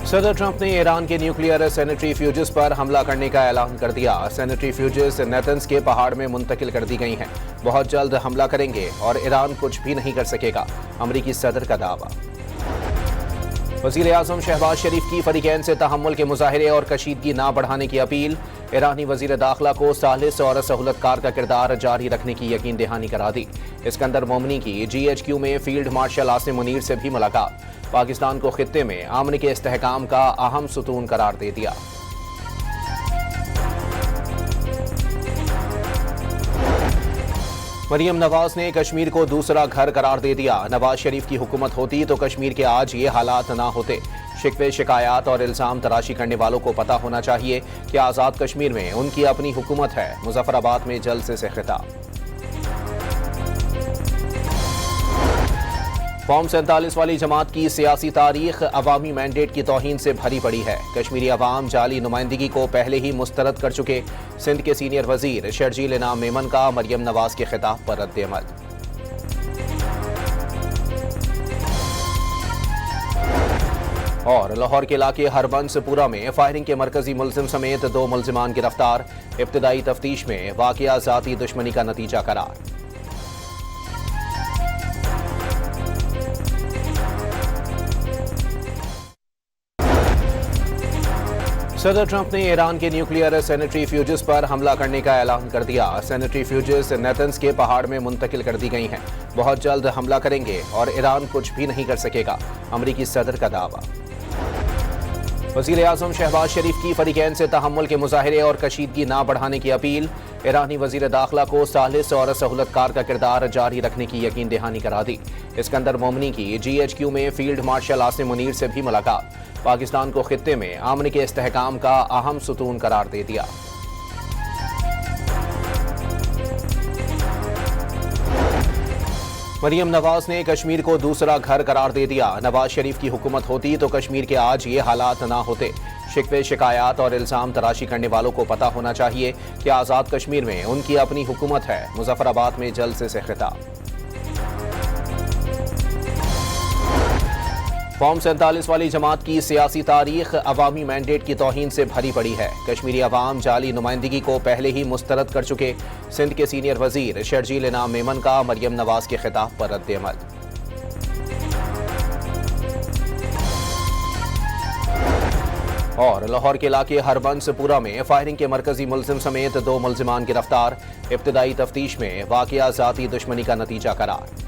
सदर ट्रंप ने ईरान के न्यूक्लियर सैनिटरी फ्यूजेस पर हमला करने का ऐलान कर दिया। सैनिटरी फ्यूजेस नेतन्स के पहाड़ में मुंतकिल कर दी गई हैं। बहुत जल्द हमला करेंगे और ईरान कुछ भी नहीं कर सकेगा, अमरीकी सदर का दावा। वज़ीर-ए-आज़म शहबाज शरीफ की फरीकैन से तहम्मुल के मुजाहिरे और कशीदगी ना बढ़ाने की अपील। ईरानी वज़ीर दाखिला को सालिस और सहूलतकार का किरदार जारी रखने की यकीन दहानी करा दी। इस्कंदर मोमनी की GHQ में फील्ड मार्शल आसिम मुनीर से भी मुलाकात। पाकिस्तान को खित्ते में अमन के इस्तेहकाम का अहम सुतून करार दे दिया। मरियम नवाज ने कश्मीर को दूसरा घर करार दे दिया। नवाज शरीफ की हुकूमत होती तो कश्मीर के आज ये हालात ना होते। शिकवे शिकायत और इल्जाम तराशी करने वालों को पता होना चाहिए कि आज़ाद कश्मीर में उनकी अपनी हुकूमत है। मुजफ्फराबाद में जलसे से खिताब। फॉर्म 47 वाली जमात की सियासी तारीख अवामी मैंडेट की तौहीन से भरी पड़ी है। कश्मीरी अवाम जाली नुमाइंदगी को पहले ही मुस्तरद कर चुके। सिंध के सीनियर वजीर शर्जील इनाम मेमन का मरियम नवाज के खिताब पर रद्द-ए-अमल। और लाहौर के इलाके हरबंसपुरा में फायरिंग के मरकजी मुलजिम समेत 2 मुलजिमान गिरफ्तार। इब्तदाई तफ्तीश में वाक़या ज़ाती दुश्मनी का नतीजा करार। सदर ट्रंप ने ईरान के न्यूक्लियर सैनिटरी फ्यूजेस पर हमला करने का ऐलान कर दिया। सैनिटरी फ्यूजेस नेतन्स के पहाड़ में मुंतकिल कर दी गई हैं। बहुत जल्द हमला करेंगे और ईरान कुछ भी नहीं कर सकेगा, अमरीकी सदर का दावा। वज़ीर-ए-आज़म शहबाज शरीफ की फरीकैन से तहम्मुल के मुजाहिरे और कशीदगी ना बढ़ाने की अपील। ईरानी वज़ीर दाखिला को सालिस और सहूलतकार का किरदार जारी रखने की यकीन दहानी करा दी। इस्कंदर मोमनी की GHQ में फील्ड मार्शल आसिम मुनीर से भी मुलाकात। पाकिस्तान को खित्ते में अमन के इस्तेहकाम का अहम सुतून करार दे दिया। मरियम नवाज ने कश्मीर को दूसरा घर करार दे दिया। नवाज शरीफ की हुकूमत होती तो कश्मीर के आज ये हालात ना होते। शिकवे शिकायत और इल्जाम तराशी करने वालों को पता होना चाहिए कि आज़ाद कश्मीर में उनकी अपनी हुकूमत है। मुजफ्फराबाद में जलसे से खिताब। फॉर्म 47 वाली जमात की सियासी तारीख अवामी मैंडेट की तौहीन से भरी पड़ी है। कश्मीरी अवाम जाली नुमाइंदगी को पहले ही मुस्तरद कर चुके। सिंध के सीनियर वजीर शर्जील इनाम मेमन का मरियम नवाज के खिताब पर रद्द-ए-अमल। और लाहौर के इलाके हरबंसपुरा में फायरिंग के मरकजी मुलजिम समेत 2 मुलजिमान गिरफ्तार। इब्तदाई तफ्तीश में वाक़या ज़ाती दुश्मनी का नतीजा करार।